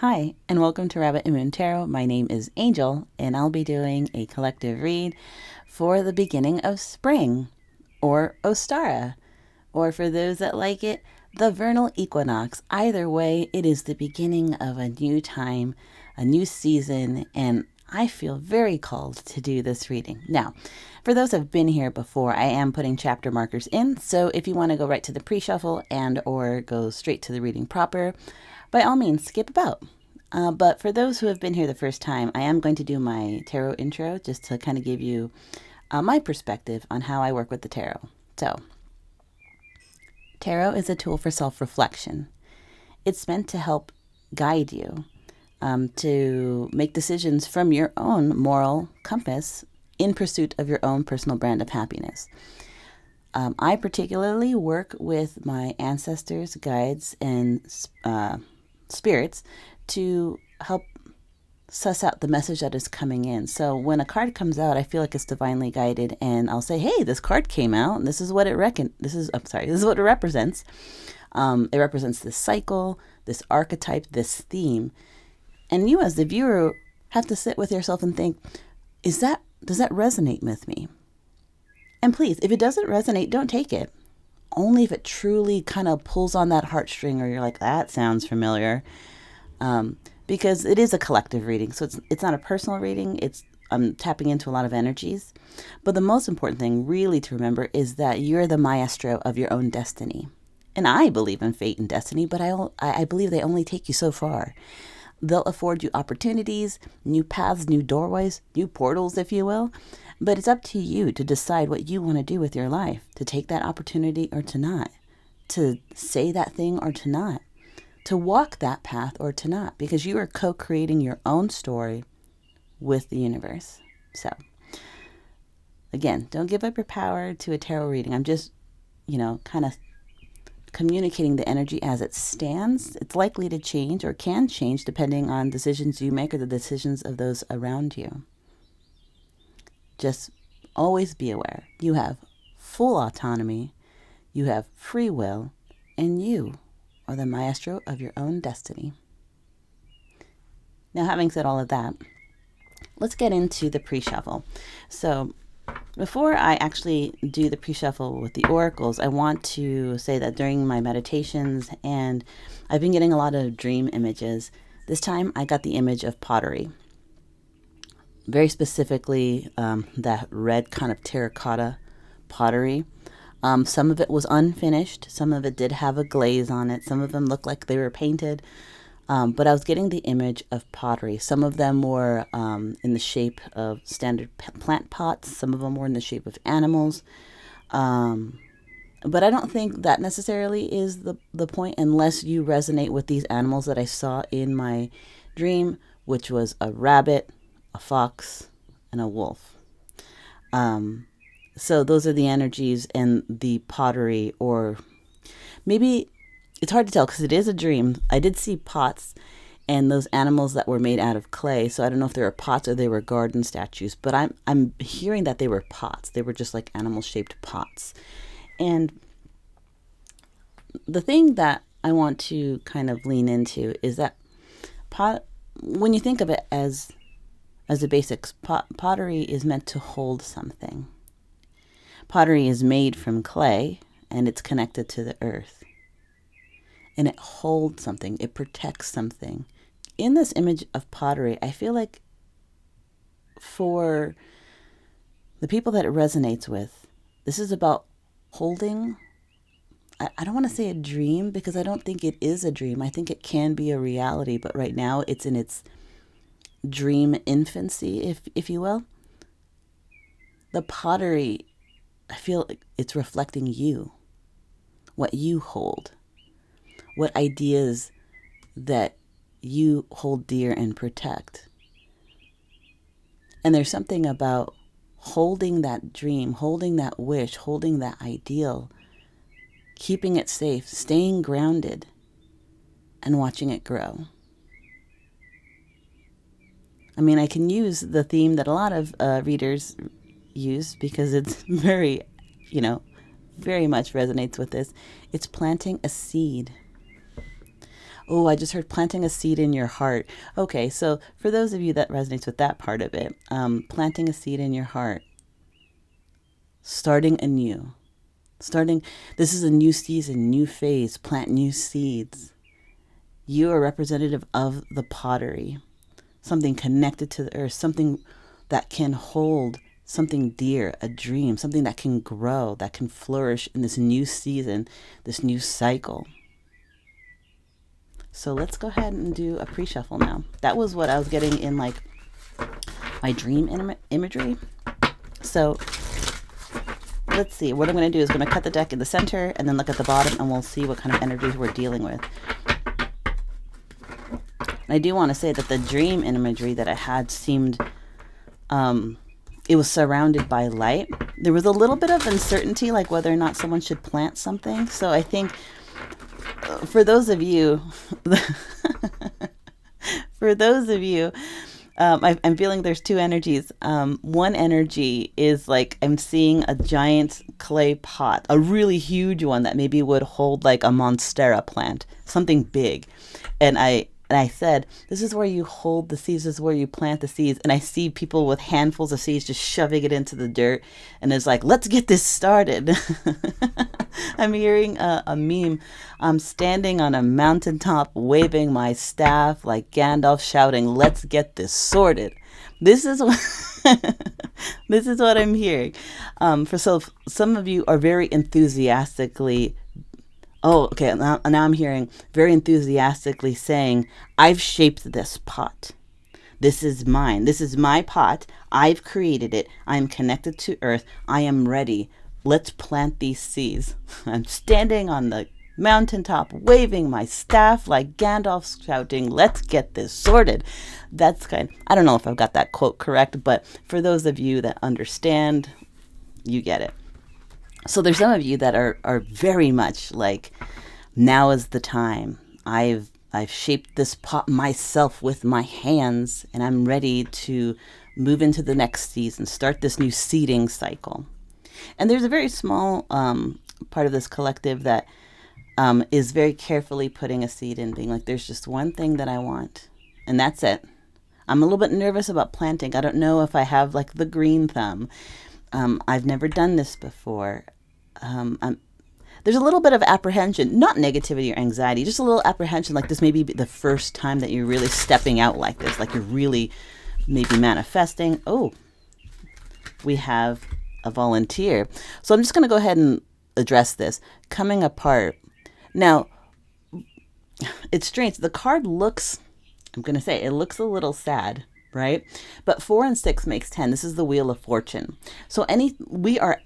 Hi, and welcome to Rabbit and Moon Tarot. My name is Angel, and I'll be doing a collective read for the beginning of spring, or Ostara, or for those that like it, the Vernal Equinox. Either way, it is the beginning of a new time, a new season, and I feel very called to do this reading. Now, for those who have been here before, I am putting chapter markers in, so if you want to go right to the pre-shuffle and or go straight to the reading proper, by all means, skip about. But for those who have been here the first time, I am going to do my tarot intro just to kind of give you my perspective on how I work with the tarot. So, tarot is a tool for self-reflection. It's meant to help guide you to make decisions from your own moral compass in pursuit of your own personal brand of happiness. I particularly work with my ancestors, guides, and spirits to help suss out the message that is coming in. So when a card comes out, I feel like it's divinely guided, and I'll say, "Hey, this card came out, and this is what it this is what it represents." It represents this cycle, this archetype, this theme, and you, as the viewer, have to sit with yourself and think, does that resonate with me? And please, if it doesn't resonate, don't take it. Only if it truly kind of pulls on that heartstring, or you're like, that sounds familiar. Because it is a collective reading, so it's not a personal reading. I'm tapping into a lot of energies. But the most important thing really to remember is that you're the maestro of your own destiny. And I believe in fate and destiny, but I believe they only take you so far. They'll afford you opportunities, new paths, new doorways, new portals, if you will. But it's up to you to decide what you want to do with your life, to take that opportunity or to not, to say that thing or to not, to walk that path or to not, because you are co-creating your own story with the universe. So, again, don't give up your power to a tarot reading. I'm just, kind of communicating the energy as it stands. It's likely to change or can change depending on decisions you make or the decisions of those around you. Just always be aware. You have full autonomy, you have free will, and you are the maestro of your own destiny. Now, having said all of that, let's get into the pre-shuffle. So, before I actually do the pre-shuffle with the oracles, I want to say that during my meditations, and I've been getting a lot of dream images, this time I got the image of pottery. Very specifically, that red kind of terracotta pottery. Some of it was unfinished. Some of it did have a glaze on it. Some of them looked like they were painted. But I was getting the image of pottery. Some of them were in the shape of standard plant pots. Some of them were in the shape of animals. But I don't think that necessarily is the point, unless you resonate with these animals that I saw in my dream, which was a rabbit, a fox, and a wolf. So those are the energies and the pottery, or maybe it's hard to tell because it is a dream. I did see pots and those animals that were made out of clay. So I don't know if they were pots or they were garden statues, but I'm hearing that they were pots. They were just like animal-shaped pots. And the thing that I want to kind of lean into is that when you think of it as the basics, pottery is meant to hold something. Pottery is made from clay, and it's connected to the earth. And it holds something. It protects something. In this image of pottery, I feel like for the people that it resonates with, this is about holding. I don't want to say a dream, because I don't think it is a dream. I think it can be a reality, but right now it's in its dream infancy, if you will. The pottery, I feel it's reflecting you, what you hold, what ideas that you hold dear and protect. And there's something about holding that dream, holding that wish, holding that ideal, keeping it safe, staying grounded, and watching it grow. I mean, I can use the theme that a lot of readers use, because it's very, very much resonates with this. It's planting a seed. Oh, I just heard planting a seed in your heart. Okay, so for those of you that resonates with that part of it, planting a seed in your heart, starting anew, this is a new season, new phase, plant new seeds. You are representative of the pottery, something connected to the earth, something that can hold something dear, a dream, something that can grow, that can flourish in this new season, this new cycle. So let's go ahead and do a pre-shuffle now. That was what I was getting in like my dream imagery. So let's see. What I'm going to do is I'm going to cut the deck in the center and then look at the bottom, and we'll see what kind of energies we're dealing with. And I do want to say that the dream imagery that I had seemed, it was surrounded by light. There was a little bit of uncertainty, like whether or not someone should plant something. So I think for those of you, I'm feeling there's two energies. One energy is like I'm seeing a giant clay pot, a really huge one that maybe would hold like a monstera plant, something big. And I said, this is where you hold the seeds, this is where you plant the seeds. And I see people with handfuls of seeds just shoving it into the dirt. And it's like, let's get this started. I'm hearing a meme. I'm standing on a mountaintop waving my staff like Gandalf shouting, let's get this sorted. This is what this is what I'm hearing. Some of you are very enthusiastically. Oh, okay. Now I'm hearing very enthusiastically saying, I've shaped this pot. This is mine. This is my pot. I've created it. I'm connected to earth. I am ready. Let's plant these seeds. I'm standing on the mountaintop waving my staff like Gandalf shouting, let's get this sorted. That's I don't know if I've got that quote correct, but for those of you that understand, you get it. So there's some of you that are very much like, now is the time. I've shaped this pot myself with my hands, and I'm ready to move into the next season, start this new seeding cycle. And there's a very small part of this collective that is very carefully putting a seed in, being like, there's just one thing that I want, and that's it. I'm a little bit nervous about planting. I don't know if I have like the green thumb. I've never done this before. There's a little bit of apprehension, not negativity or anxiety, just a little apprehension, like this may be the first time that you're really stepping out like this, like you're really maybe manifesting. Oh, we have a volunteer. So I'm just going to go ahead and address this. Coming apart. Now, it's strange. The card looks, I'm going to say, it looks a little sad, right? But 4 and 6 makes 10. This is the Wheel of Fortune. So we are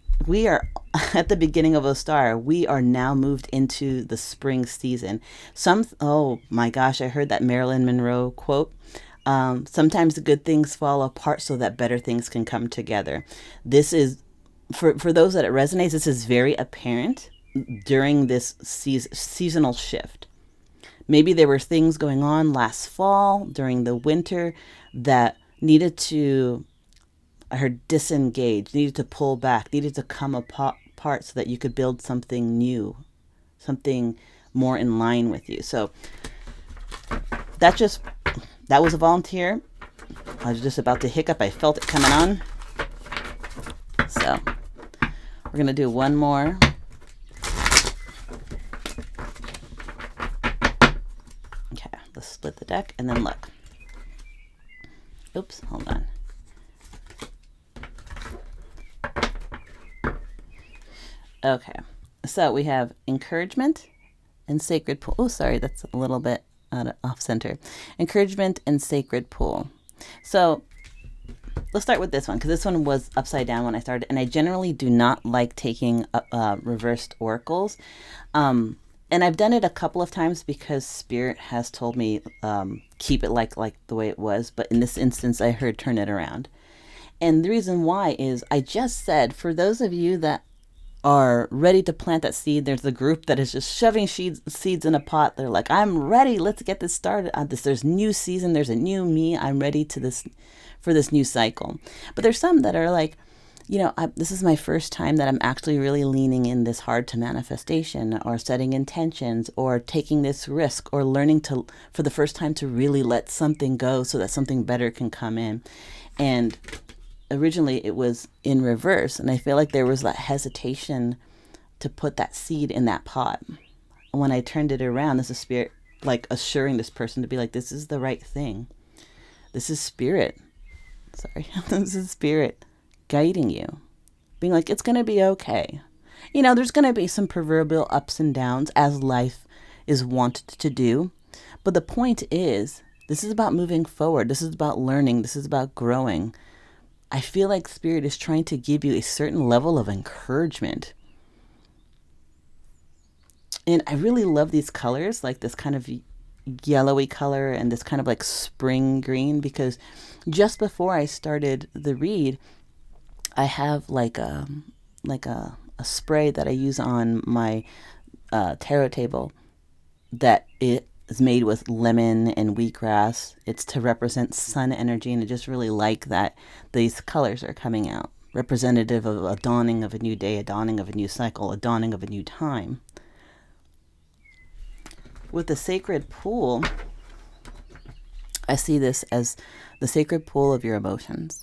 at the beginning of Ostara. We are now moved into the spring season. Oh my gosh, I heard that Marilyn Monroe quote. Sometimes the good things fall apart so that better things can come together. This is, for those that it resonates, this is very apparent during this seasonal shift. Maybe there were things going on last fall, during the winter, that needed to, I heard, disengage, needed to pull back, needed to come apart so that you could build something new, something more in line with you. So that was a volunteer. I was just about to hiccup. I felt it coming on. So we're going to do one more. Okay, let's split the deck and then look. Oops, hold on. Okay, so we have encouragement and sacred pool. Oh, sorry, that's a little bit off center. Encouragement and sacred pool. So let's start with this one, because this one was upside down when I started, and I generally do not like taking reversed oracles. And I've done it a couple of times because Spirit has told me keep it like the way it was, but in this instance I heard turn it around. And the reason why is I just said, for those of you that are ready to plant that seed, there's the group that is just shoving seeds in a pot. They're like, I'm ready, let's get this started on this. There's new season, there's a new me, I'm ready for this new cycle. But there's some that are like, you know, this is my first time that I'm actually really leaning in this hard to manifestation, or setting intentions, or taking this risk, or learning to, for the first time, to really let something go so that something better can come in. And originally it was in reverse. And I feel like there was that hesitation to put that seed in that pot. And when I turned it around, this is Spirit like assuring this person to be like, this is the right thing. This is Spirit. Sorry. This is Spirit guiding you, being like, it's going to be okay. You know, there's going to be some proverbial ups and downs, as life is wont to do. But the point is, this is about moving forward. This is about learning. This is about growing. I feel like Spirit is trying to give you a certain level of encouragement. And I really love these colors, like this kind of yellowy color and this kind of like spring green, because just before I started the read, I have like a spray that I use on my tarot table that it is made with lemon and wheatgrass. It's to represent sun energy, and I just really like that these colors are coming out, representative of a dawning of a new day, a dawning of a new cycle, a dawning of a new time. With the sacred pool, I see this as the sacred pool of your emotions.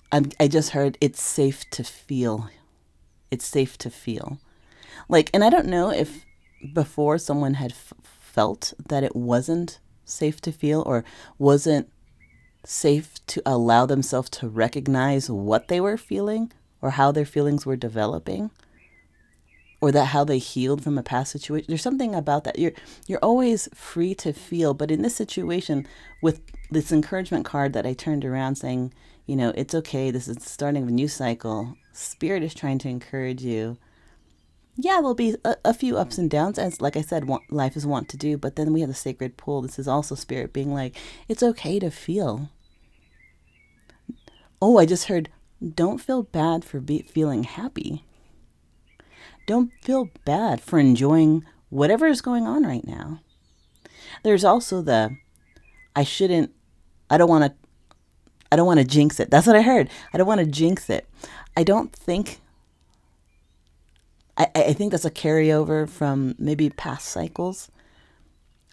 I just heard it's safe to feel. It's safe to feel. Like, and I don't know if before someone had felt that it wasn't safe to feel, or wasn't safe to allow themselves to recognize what they were feeling, or how their feelings were developing, or that how they healed from a past situation. There's something about that. You're always free to feel, but in this situation, with this encouragement card that I turned around saying, you know, it's okay, this is the starting of a new cycle. Spirit is trying to encourage you. Yeah, there'll be a few ups and downs, as like I said, life is wont to do, but then we have the sacred pool. This is also Spirit being like, it's okay to feel. Oh, I just heard, don't feel bad for feeling happy. Don't feel bad for enjoying whatever is going on right now. There's also the, I don't want to jinx it. That's what I heard. I don't want to jinx it. I think that's a carryover from maybe past cycles.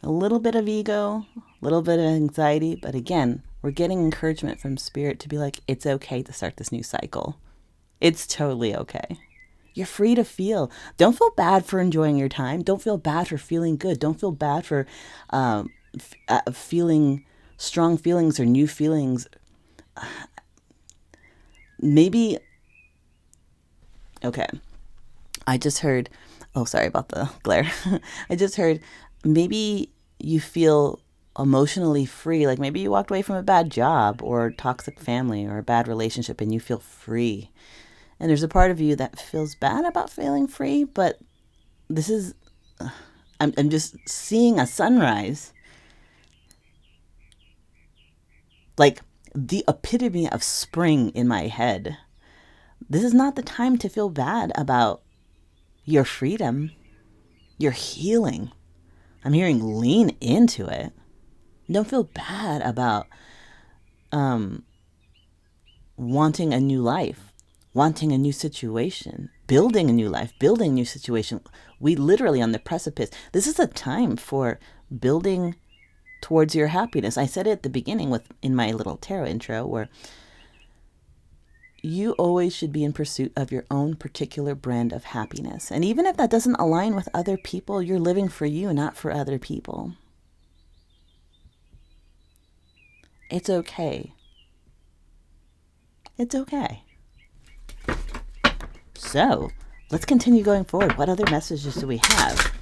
A little bit of ego, a little bit of anxiety. But again, we're getting encouragement from Spirit to be like, it's okay to start this new cycle. It's totally okay. You're free to feel. Don't feel bad for enjoying your time. Don't feel bad for feeling good. Don't feel bad for feeling strong feelings or new feelings. Maybe, okay, I just heard, oh, sorry about the glare. I just heard maybe you feel emotionally free. Like maybe you walked away from a bad job or toxic family or a bad relationship and you feel free. And there's a part of you that feels bad about feeling free, but this is, I'm just seeing a sunrise. Like the epitome of spring in my head. This is not the time to feel bad about your freedom, your healing. I'm hearing lean into it. Don't feel bad about wanting a new life, wanting a new situation, building a new life, building a new situation. We literally on the precipice. This is a time for building towards your happiness. I said it at the beginning in my little tarot intro, where you always should be in pursuit of your own particular brand of happiness. And even if that doesn't align with other people, you're living for you, not for other people. It's okay. It's okay. So, let's continue going forward. What other messages do we have?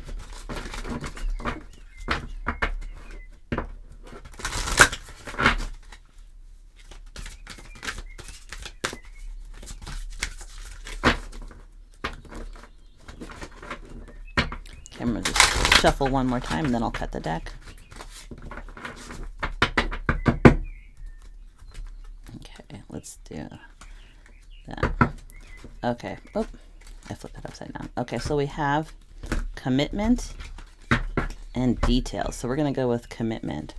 Okay, I'm going to just shuffle one more time and then I'll cut the deck. Okay, let's do that. Okay. Oh, I flipped it upside down. Okay, so we have commitment and details. So we're going to go with commitment.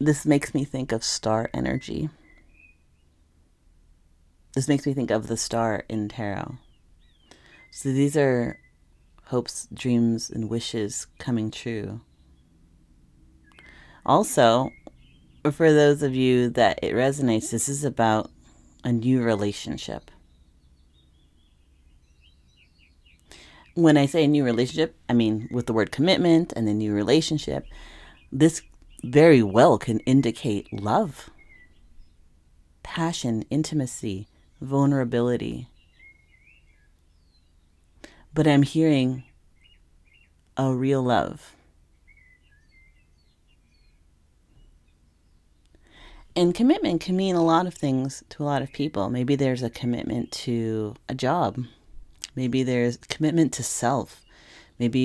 this makes me think of star energy. This makes me think of the star in tarot. So these are hopes, dreams, and wishes coming true. Also, for those of you that it resonates, this is about a new relationship. When I say a new relationship, I mean with the word commitment and the new relationship, this very well can indicate love, passion, intimacy, vulnerability. But I'm hearing a real love. And commitment can mean a lot of things to a lot of people. Maybe there's a commitment to a job. Maybe there's commitment to self. Maybe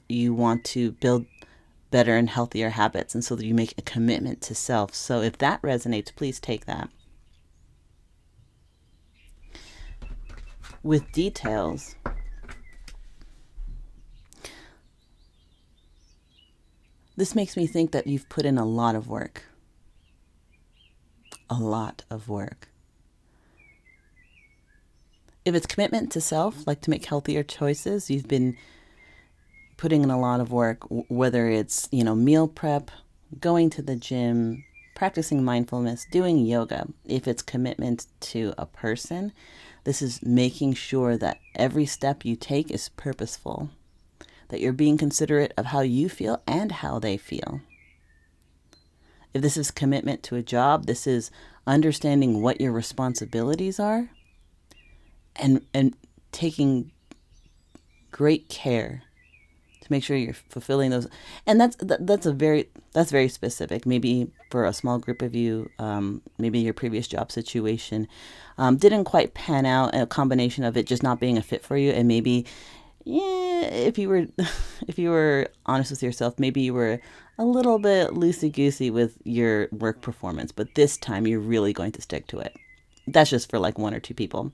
you want to build better and healthier habits, and so that you make a commitment to self. So if that resonates, please take that. With details, this makes me think that you've put in a lot of work. A lot of work. If it's commitment to self, like to make healthier choices, you've been putting in a lot of work, whether it's, meal prep, going to the gym, practicing mindfulness, doing yoga. If it's commitment to a person, this is making sure that every step you take is purposeful, that you're being considerate of how you feel and how they feel. If this is commitment to a job, this is understanding what your responsibilities are and taking great care to make sure you're fulfilling those. And that's very specific. Maybe for a small group of you, maybe your previous job situation didn't quite pan out, a combination of it just not being a fit for you, and maybe if you were honest with yourself, maybe you were a little bit loosey-goosey with your work performance, but this time you're really going to stick to it. That's just for like one or two people.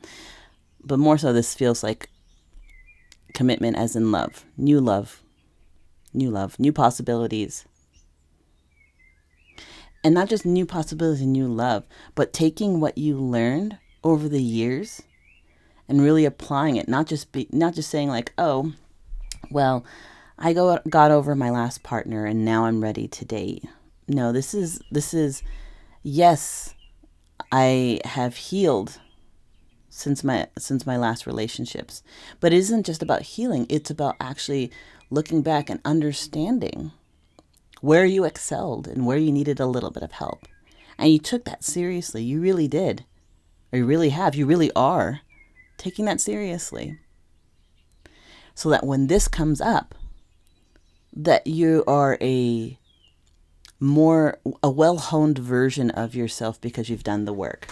But more so, this feels like commitment as in love, new possibilities. And not just new possibilities and new love, but taking what you learned over the years and really applying it, not just saying like, oh, well, I got over my last partner and now I'm ready to date. No, this is yes, I have healed since my last relationships. But it isn't just about healing, it's about actually looking back and understanding where you excelled and where you needed a little bit of help. And you took that seriously. You really did. Or you really have. You really are taking that seriously. So that when this comes up, that you are a well-honed version of yourself because you've done the work.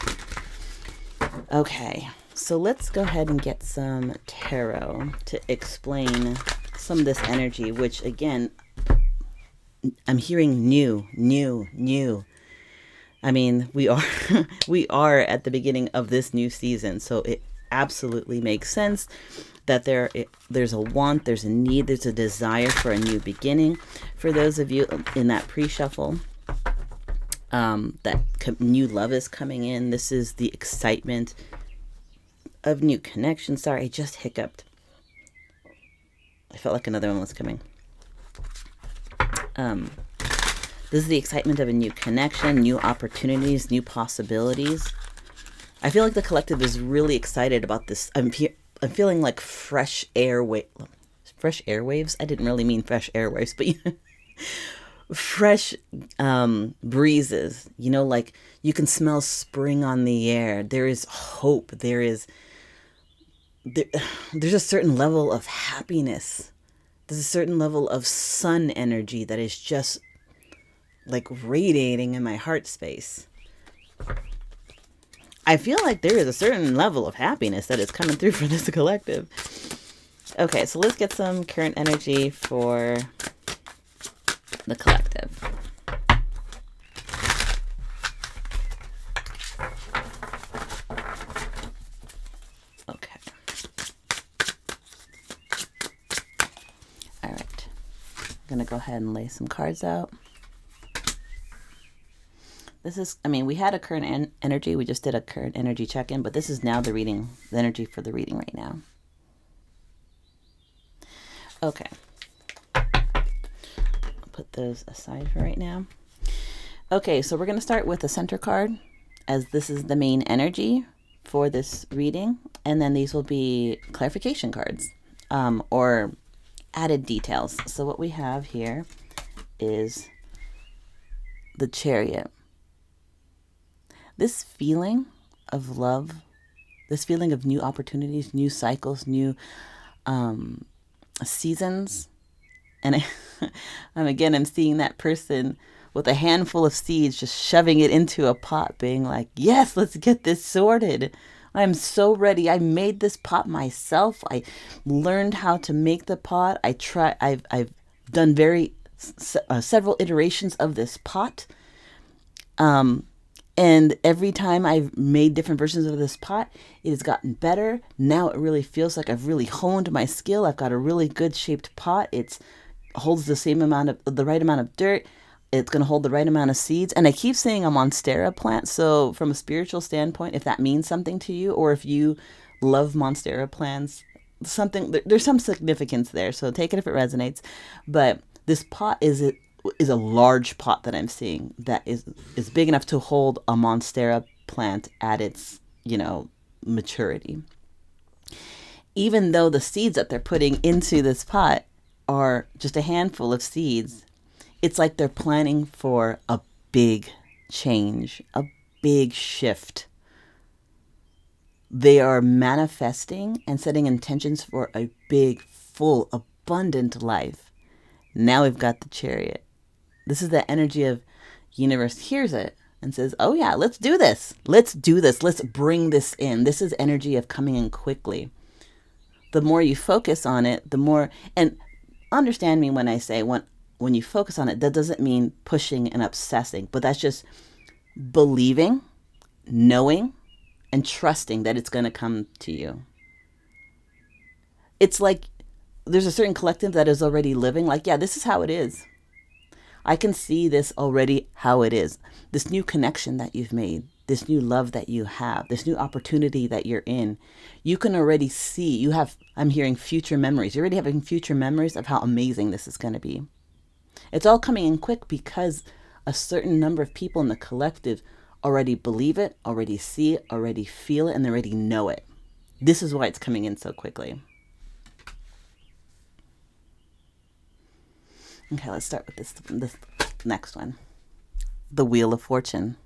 Okay, so let's go ahead and get some tarot to explain some of this energy, which again, I'm hearing new. I mean, we are at the beginning of this new season, so it absolutely makes sense that there's a want, there's a need, there's a desire for a new beginning. For those of you in that pre-shuffle, that new love is coming in. This is the excitement of new connection. Sorry, I just hiccuped. I felt like another one was coming. This is the excitement of a new connection, new opportunities, new possibilities. I feel like the collective is really excited about this. I'm feeling like fresh airwaves. I didn't really mean fresh airwaves, but fresh breezes. Like you can smell spring on the air. There is hope. There's a certain level of happiness. There's a certain level of sun energy that is just like radiating in my heart space. I feel like there is a certain level of happiness that is coming through for this collective. Okay, so let's get some current energy for the collective. Okay. All right. I'm going to go ahead and lay some cards out. This is, I mean, we had a current energy. We just did a current energy check-in, but this is now the reading, the energy for the reading right now. Okay. I'll put those aside for right now. Okay, so we're going to start with the center card, as this is the main energy for this reading. And then these will be clarification cards, or added details. So what we have here is the Chariot. This feeling of love, this feeling of new opportunities, new cycles, new seasons. And I'm seeing that person with a handful of seeds, just shoving it into a pot, being like, yes, let's get this sorted. I'm so ready. I made this pot myself. I learned how to make the pot. I've done several iterations of this pot. And every time I've made different versions of this pot, it has gotten better. Now it really feels like I've really honed my skill. I've got a really good shaped pot. It holds the right amount of dirt. It's going to hold the right amount of seeds. And I keep saying a Monstera plant. So from a spiritual standpoint, if that means something to you, or if you love Monstera plants, there's some significance there. So take it if it resonates. But this pot is a large pot that I'm seeing that is big enough to hold a Monstera plant at its, maturity. Even though the seeds that they're putting into this pot are just a handful of seeds, it's like they're planning for a big change, a big shift. They are manifesting and setting intentions for a big, full, abundant life. Now we've got the Chariot. This is the energy of universe hears it and says, oh yeah, let's do this. Let's do this. Let's bring this in. This is energy of coming in quickly. The more you focus on it, the more, and understand me when I say when you focus on it, that doesn't mean pushing and obsessing, but that's just believing, knowing, and trusting that it's going to come to you. It's like there's a certain collective that is already living like, yeah, this is how it is. I can see this already how it is. This new connection that you've made, this new love that you have, this new opportunity that you're in, you can already see, I'm hearing future memories. You're already having future memories of how amazing this is going to be. It's all coming in quick because a certain number of people in the collective already believe it, already see it, already feel it, and they already know it. This is why it's coming in so quickly. Okay, let's start with this next one. The Wheel of Fortune.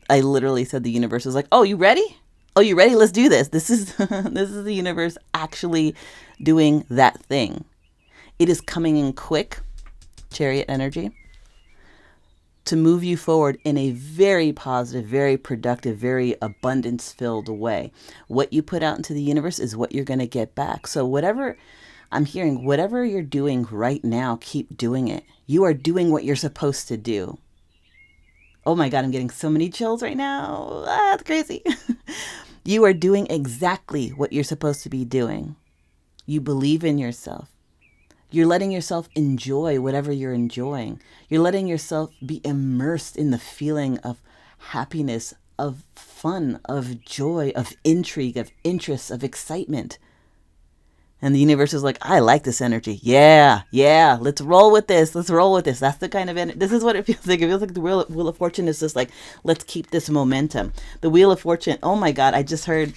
I literally said the universe was like, oh, you ready? Oh, you ready? Let's do this. This is the universe actually doing that thing. It is coming in quick, Chariot energy, to move you forward in a very positive, very productive, very abundance-filled way. What you put out into the universe is what you're going to get back. So whatever you're doing right now, keep doing it. You are doing what you're supposed to do. Oh my God, I'm getting so many chills right now. That's crazy. You are doing exactly what you're supposed to be doing. You believe in yourself. You're letting yourself enjoy whatever you're enjoying. You're letting yourself be immersed in the feeling of happiness, of fun, of joy, of intrigue, of interest, of excitement. And the universe is like, I like this energy. Yeah, let's roll with this. That's the kind of energy. This is what it feels like. It feels like the Wheel of Fortune is just like, let's keep this momentum. The Wheel of Fortune, oh my God, I just heard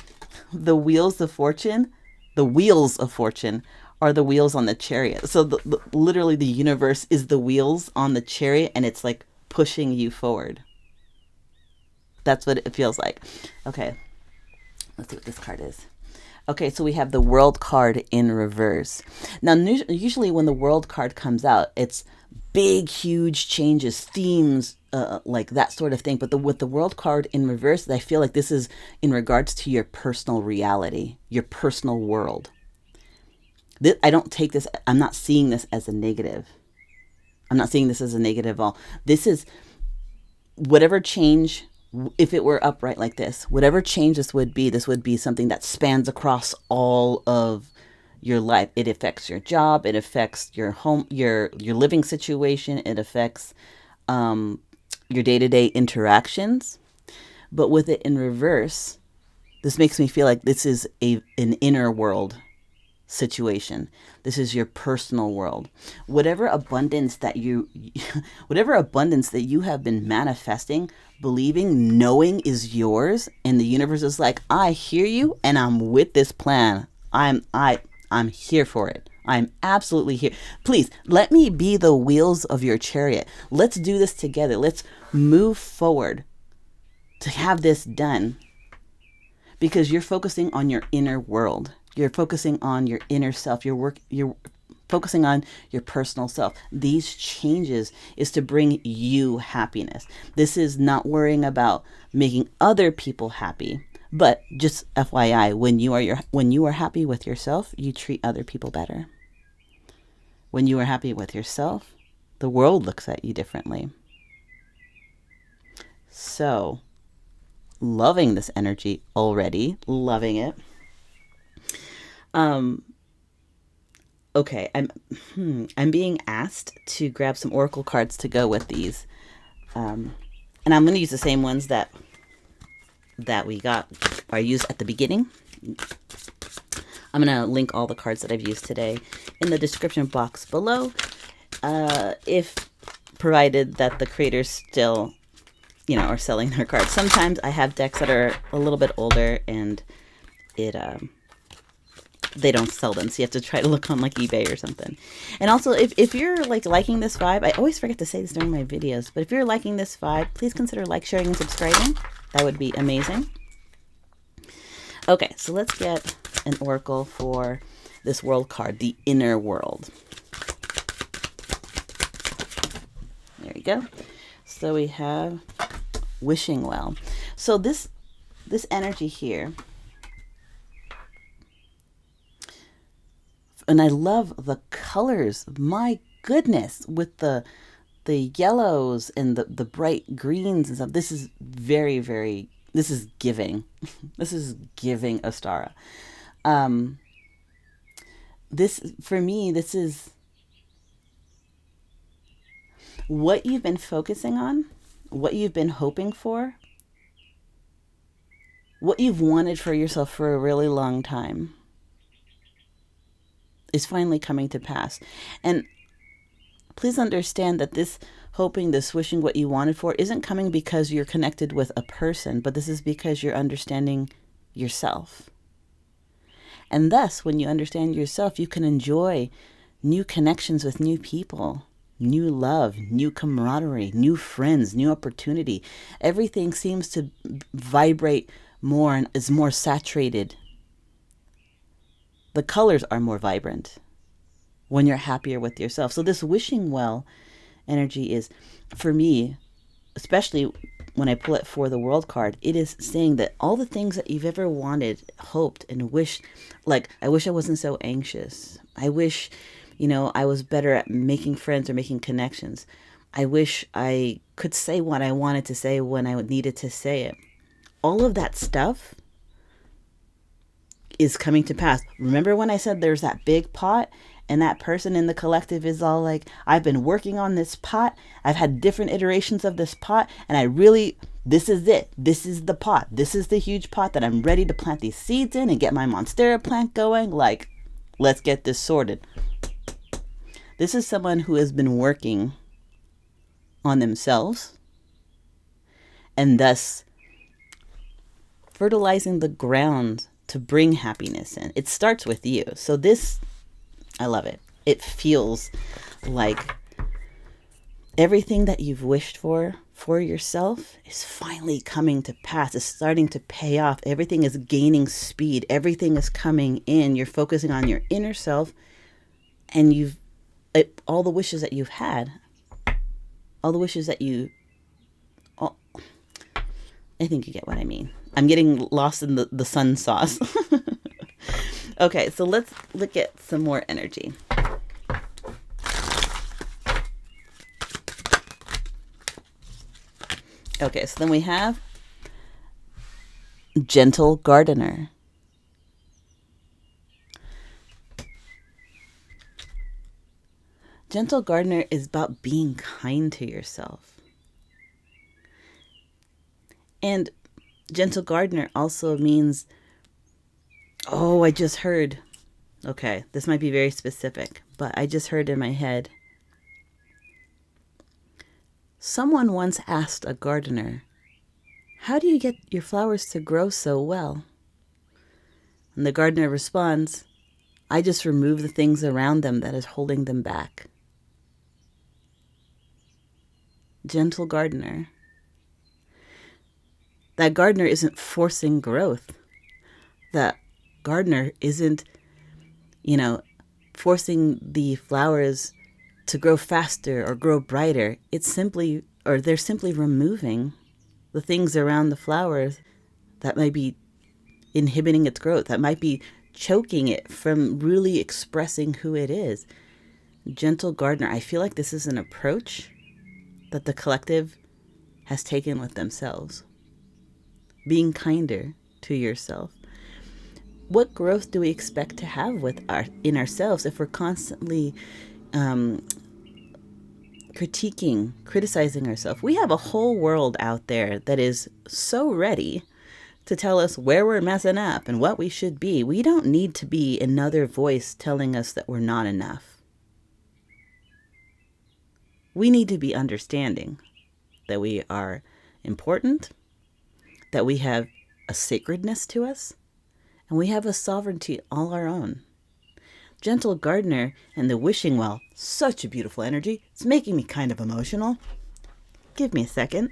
the Wheels of Fortune. The Wheels of Fortune are the wheels on the chariot. So literally the universe is the wheels on the chariot, and it's like pushing you forward. That's what it feels like. Okay, let's see what this card is. Okay, so we have the World card in reverse. Now, usually when the World card comes out, it's big, huge changes, themes, like that sort of thing. But with the World card in reverse, I feel like this is in regards to your personal reality, your personal world. I'm not seeing this as a negative. I'm not seeing this as a negative at all. This is whatever change, if it were upright like this, whatever change this would be something that spans across all of your life. It affects your job. It affects your home, your living situation. It affects your day-to-day interactions. But with it in reverse, this makes me feel like this is an inner world situation. This is your personal world. Whatever abundance that you have been manifesting, believing, knowing is yours, and the universe is like, I hear you and I'm with this plan. I'm here for it. I'm absolutely here. Please let me be the wheels of your chariot. Let's do this together. Let's move forward to have this done, because you're focusing on your inner world. You're focusing on your inner self. You're focusing on your personal self. These changes is to bring you happiness. This is not worrying about making other people happy. But just FYI, when you are happy with yourself, you treat other people better. When you are happy with yourself, the world looks at you differently. So, loving this energy already, loving it. Okay, I'm being asked to grab some oracle cards to go with these, and I'm going to use the same ones that we are used at the beginning. I'm going to link all the cards that I've used today in the description box below, if provided that the creators still, are selling their cards. Sometimes I have decks that are a little bit older and they don't sell them, so you have to try to look on like eBay or something. And also, if you're liking this vibe, I always forget to say this during my videos, but if you're liking this vibe, please consider sharing, and subscribing. That would be amazing. Okay, so let's get an oracle for this world card, the inner world. There you go. So we have wishing well. So this energy here, and I love the colors. My goodness, with the yellows and the bright greens and stuff. This is very, very, this is giving. This is giving Ostara. This, for me, this is what you've been focusing on, what you've been hoping for, what you've wanted for yourself for a really long time is finally coming to pass. And please understand that this hoping, this wishing, what you wanted for isn't coming because you're connected with a person, but this is because you're understanding yourself. And thus, when you understand yourself, you can enjoy new connections with new people, new love, new camaraderie, new friends, new opportunity. Everything seems to vibrate more and is more saturated. The colors are more vibrant when you're happier with yourself. So this wishing well energy is, for me, especially when I pull it for the world card, it is saying that all the things that you've ever wanted, hoped, and wished, like, I wish I wasn't so anxious. I wish, I was better at making friends or making connections. I wish I could say what I wanted to say when I needed to say it. All of that stuff is coming to pass. Remember when I said there's that big pot? And that person in the collective is all like, I've been working on this pot. I've had different iterations of this pot. And this is it. This is the pot. This is the huge pot that I'm ready to plant these seeds in and get my Monstera plant going. Like, let's get this sorted. This is someone who has been working on themselves and thus fertilizing the ground to bring happiness in. It starts with you. So this, I love it. It feels like everything that you've wished for yourself is finally coming to pass. It's starting to pay off. Everything is gaining speed. Everything is coming in. You're focusing on your inner self, and all the wishes that you've had, all the wishes that I think you get what I mean. I'm getting lost in the sun sauce. Okay, so let's look at some more energy. Okay, so then we have gentle gardener. Gentle gardener is about being kind to yourself. And gentle gardener also means, oh, I just heard, okay, this might be very specific, but I just heard in my head, someone once asked a gardener, how do you get your flowers to grow so well? And the gardener responds, I just remove the things around them that is holding them back. Gentle gardener. That gardener isn't forcing growth. That gardener isn't, forcing the flowers to grow faster or grow brighter. They're simply removing the things around the flowers that might be inhibiting its growth, that might be choking it from really expressing who it is. Gentle gardener, I feel like this is an approach that the collective has taken with themselves. Being kinder to yourself. What growth do we expect to have in ourselves if we're constantly criticizing ourselves? We have a whole world out there that is so ready to tell us where we're messing up and what we should be. We don't need to be another voice telling us that we're not enough. We need to be understanding that we are important, that we have a sacredness to us, and we have a sovereignty all our own. Gentle gardener and the wishing well, such a beautiful energy. It's making me kind of emotional. Give me a second.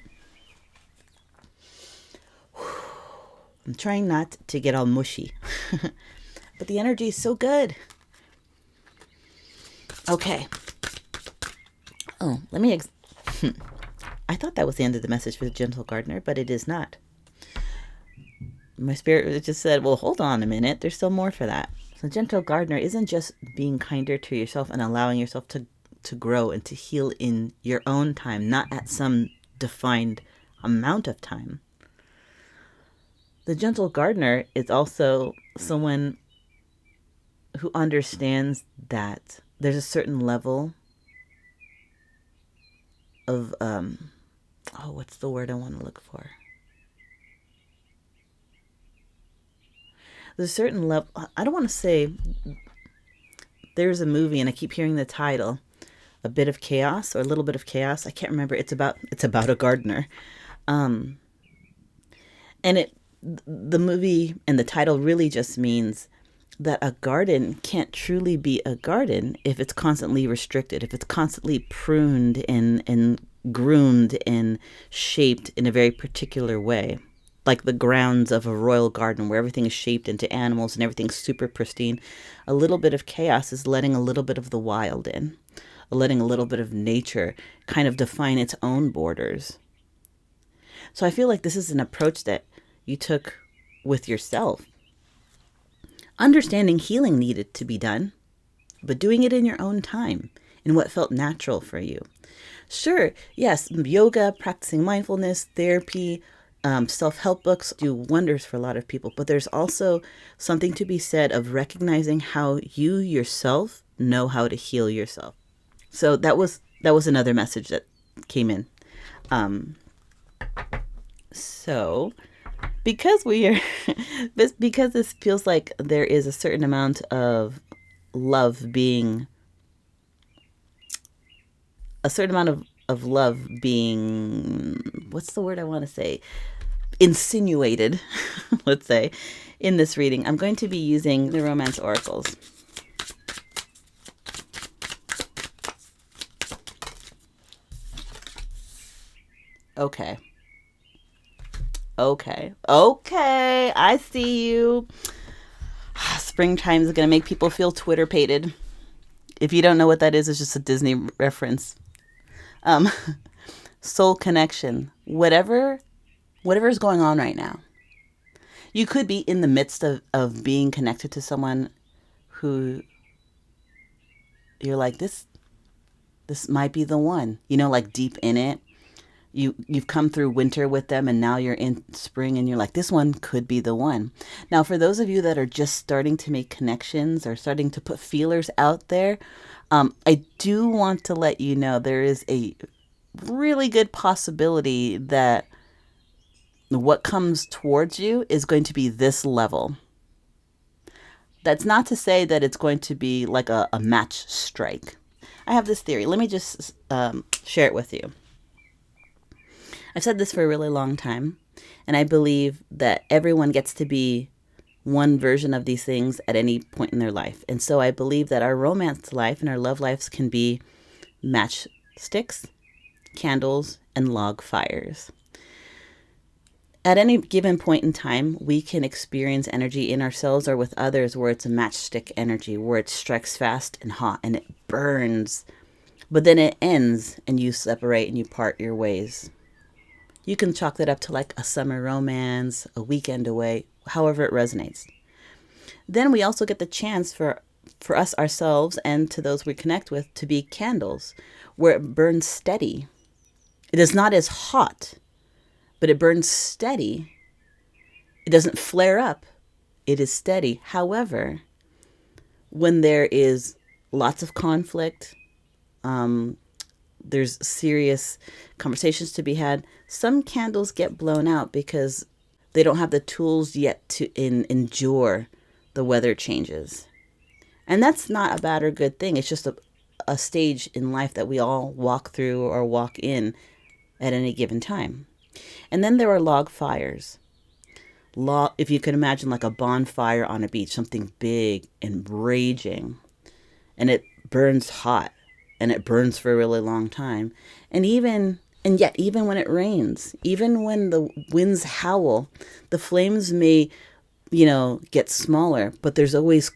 I'm trying not to get all mushy, but the energy is so good. Okay. Oh, I thought that was the end of the message for the gentle gardener, but it is not. My spirit just said, well, hold on a minute. There's still more for that. So gentle gardener isn't just being kinder to yourself and allowing yourself to grow and to heal in your own time, not at some defined amount of time. The gentle gardener is also someone who understands that there's a certain level of, what's the word I want to look for? There's a certain level, I don't want to say, there's a movie and I keep hearing the title, A Bit of Chaos or A Little Bit of Chaos. I can't remember. It's about a gardener. And the movie and the title really just means that a garden can't truly be a garden if it's constantly restricted, if it's constantly pruned and groomed and shaped in a very particular way. Like the grounds of a royal garden where everything is shaped into animals and everything's super pristine. A little bit of chaos is letting a little bit of the wild in, letting a little bit of nature kind of define its own borders. So I feel like this is an approach that you took with yourself. Understanding healing needed to be done, but doing it in your own time, in what felt natural for you. Sure, yes, yoga, practicing mindfulness, therapy, self-help books do wonders for a lot of people, but there's also something to be said of recognizing how you yourself know how to heal yourself. So that was another message that came in. So because because this feels like there is a certain amount of love being, what's the word I want to say? Insinuated, let's say, in this reading, I'm going to be using the romance oracles. Okay, I see you. Springtime is going to make people feel Twitter-pated. If you don't know what that is, it's just a Disney reference. Soul connection, whatever is going on right now. You could be in the midst of being connected to someone who you're like, this might be the one, like deep in it. You've come through winter with them and now you're in spring and you're like, this one could be the one. Now, for those of you that are just starting to make connections or starting to put feelers out there, I do want to let you know there is a really good possibility that what comes towards you is going to be this level. That's not to say that it's going to be like a match strike. I have this theory. Let me just share it with you. I've said this for a really long time, and I believe that everyone gets to be one version of these things at any point in their life. And so I believe that our romance life and our love lives can be matchsticks, candles, and log fires. At any given point in time, we can experience energy in ourselves or with others where it's a matchstick energy, where it strikes fast and hot and it burns, but then it ends and you separate and you part your ways. You can chalk that up to like a summer romance, a weekend away, however it resonates. Then we also get the chance for us ourselves and to those we connect with to be candles, where it burns steady. It is not as hot, but it burns steady. It doesn't flare up. It is steady. However, when there is lots of conflict, there's serious conversations to be had, some candles get blown out because they don't have the tools yet to endure the weather changes. And that's not a bad or good thing. It's just a stage in life that we all walk through or walk in at any given time. And then there are log fires. If you can imagine like a bonfire on a beach, something big and raging, and it burns hot and it burns for a really long time. And yet even when it rains, even when the winds howl, the flames may, get smaller, but there's always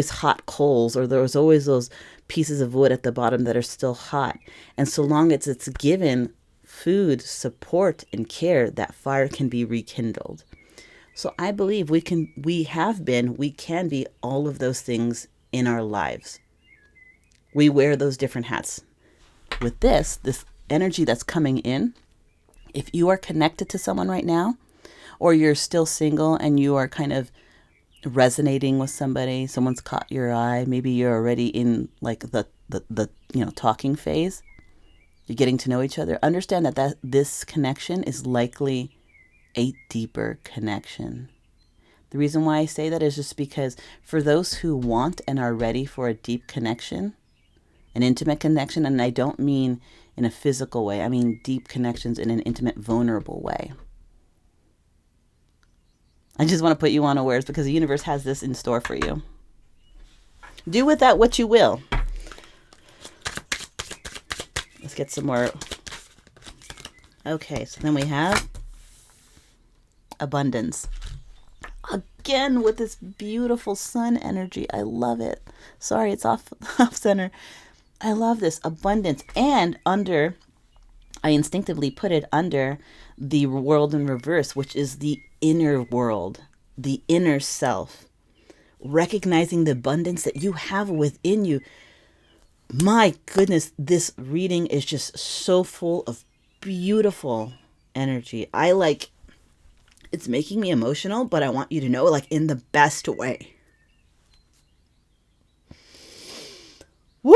hot coals, or there's always those pieces of wood at the bottom that are still hot. And so long as it's given food, support, and care, that fire can be rekindled. So I believe we can be all of those things in our lives. We wear those different hats. With this energy that's coming in, if you are connected to someone right now, or you're still single and you are kind of resonating with somebody, someone's caught your eye, maybe you're already in like the talking phase, you're getting to know each other, understand that this connection is likely a deeper connection. The reason why I say that is just because for those who want and are ready for a deep connection, an intimate connection, and I don't mean in a physical way, I mean deep connections in an intimate, vulnerable way. I just want to put you on awares because the universe has this in store for you. Do with that what you will. Let's get some more. Okay, so then we have abundance. Again, with this beautiful sun energy. I love it. Sorry, it's off center. I love this abundance. And I instinctively put it under the world in reverse, which is the inner world, the inner self. Recognizing the abundance that you have within you. My goodness, this reading is just so full of beautiful energy. It's making me emotional, but I want you to know, like, in the best way. Woo!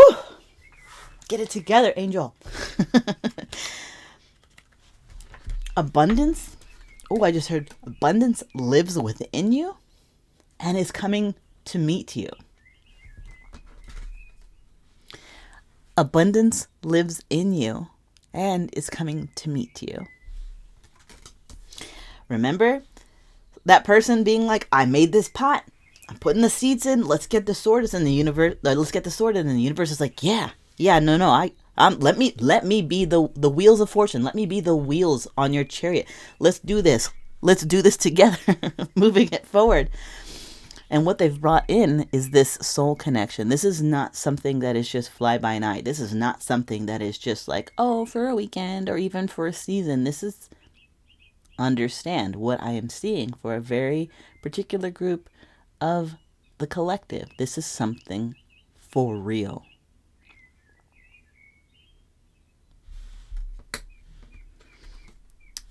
Get it together, angel. Abundance. Oh, I just heard abundance lives within you and is coming to meet you. Abundance lives in you and is coming to meet you. Remember that person being like, I made this pot. I'm putting the seeds in. Let's get the sorted in the universe. Let's get the sorted. And the universe is like, no. Let me be the wheels of fortune. Let me be the wheels on your chariot. Let's do this. Let's do this together. Moving it forward. And what they've brought in is this soul connection. This is not something that is just fly by night. This is not something that is just like, for a weekend or even for a season. This is understand what I am seeing for a very particular group of the collective. This is something for real.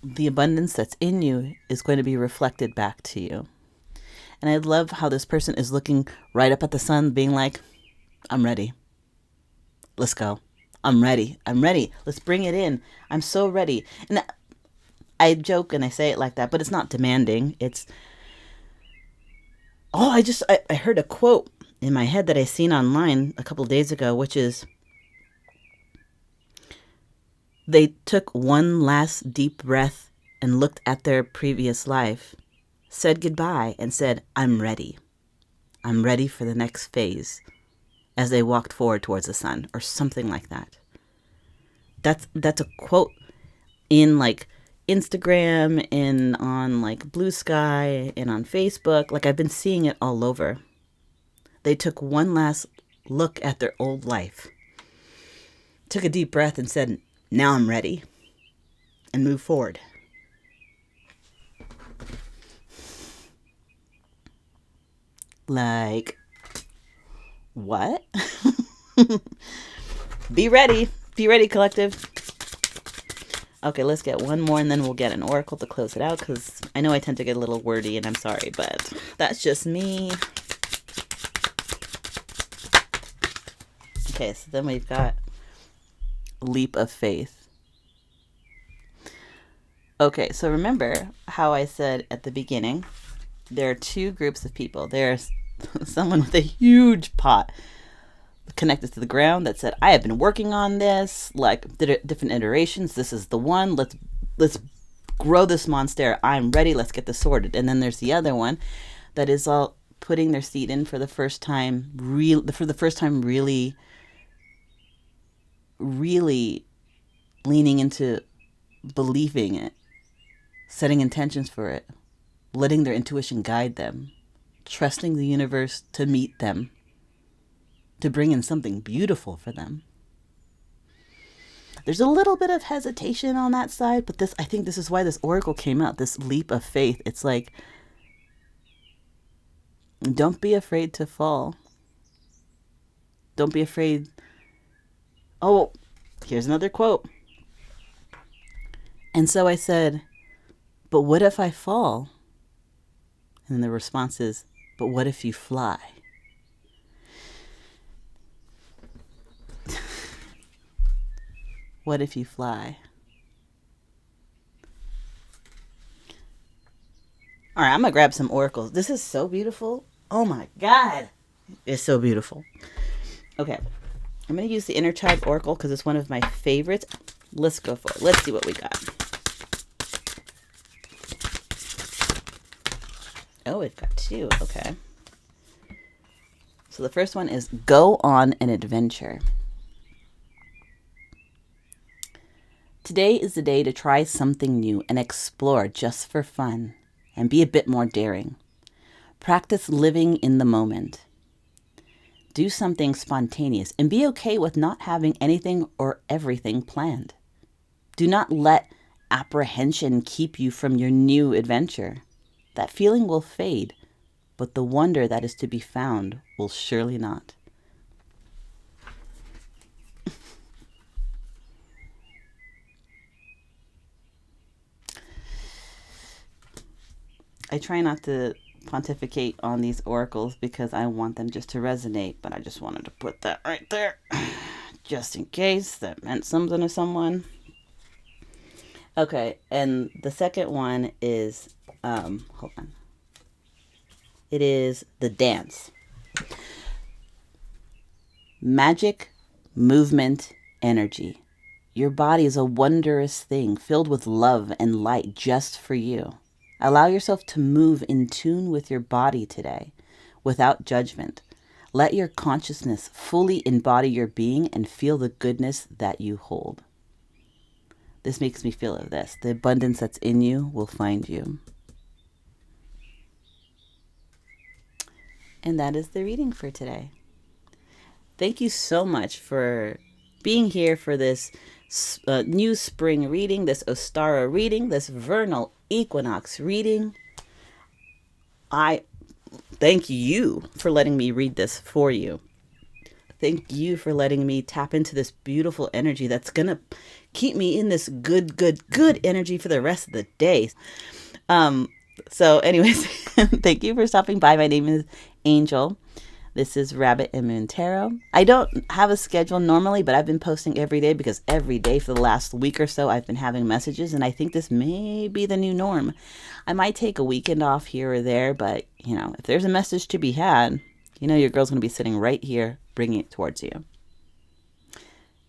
The abundance that's in you is going to be reflected back to you. And I love how this person is looking right up at the sun, being like, I'm ready. Let's go. I'm ready. Let's bring it in. I'm so ready. And I joke and I say it like that, but it's not demanding. It's, oh, I heard a quote in my head that I seen online a couple of days ago, which is, they took one last deep breath and looked at their previous life, said goodbye, and said, I'm ready. I'm ready for the next phase, as they walked forward towards the sun, or something like that. That's a quote in like Instagram and on like Blue Sky and on Facebook. Like, I've been seeing it all over. They took one last look at their old life, took a deep breath and said, now I'm ready, and move forward. Like, what? Be ready. Be ready, collective. Okay, let's get one more and then we'll get an oracle to close it out, because I know I tend to get a little wordy and I'm sorry, but that's just me. Okay, so then we've got leap of faith. Okay, so remember how I said at the beginning, there are two groups of people. There's someone with a huge pot connected to the ground that said, I have been working on this, like different iterations. This is the one. Let's grow this monster. I'm ready. Let's get this sorted. And then there's the other one that is all putting their seed in for the first time, really leaning into believing it, setting intentions for it, letting their intuition guide them, trusting the universe to meet them, to bring in something beautiful for them. There's a little bit of hesitation on that side, but I think this is why this oracle came out, this leap of faith. It's like, don't be afraid to fall. Don't be afraid. Oh, here's another quote. And so I said, but what if I fall? And the response is, but what if you fly? What if you fly? All right, I'm going to grab some oracles. This is so beautiful. Oh my God. It's so beautiful. Okay. I'm going to use the Inner Child Oracle because it's one of my favorites. Let's go for it. Let's see what we got. Oh, we've got two. Okay. So the first one is go on an adventure. Today is the day to try something new and explore just for fun and be a bit more daring. Practice living in the moment. Do something spontaneous and be okay with not having anything or everything planned. Do not let apprehension keep you from your new adventure. That feeling will fade, but the wonder that is to be found will surely not. I try not to pontificate on these oracles because I want them just to resonate, but I just wanted to put that right there just in case that meant something to someone. Okay, and the second one is hold on. It is the dance. Magic, movement, energy. Your body is a wondrous thing filled with love and light just for you. Allow yourself to move in tune with your body today, without judgment. Let your consciousness fully embody your being and feel the goodness that you hold. This makes me feel of this. The abundance that's in you will find you. And that is the reading for today. Thank you so much for being here for this new spring reading, this Ostara reading, this Vernal Equinox reading. I thank you for letting me read this for you. Thank you for letting me tap into this beautiful energy that's going to keep me in this good energy for the rest of the day. So anyways, thank you for stopping by. My name is Angel. This is Rabbit and Moon Tarot. I don't have a schedule normally, but I've been posting every day because every day for the last week or so I've been having messages, and I think this may be the new norm. I might take a weekend off here or there, but if there's a message to be had, your girl's going to be sitting right here bringing it towards you.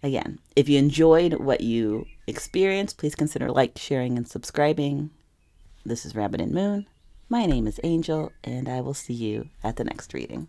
Again, if you enjoyed what you experienced, please consider sharing, and subscribing. This is Rabbit and Moon. My name is Angel, and I will see you at the next reading.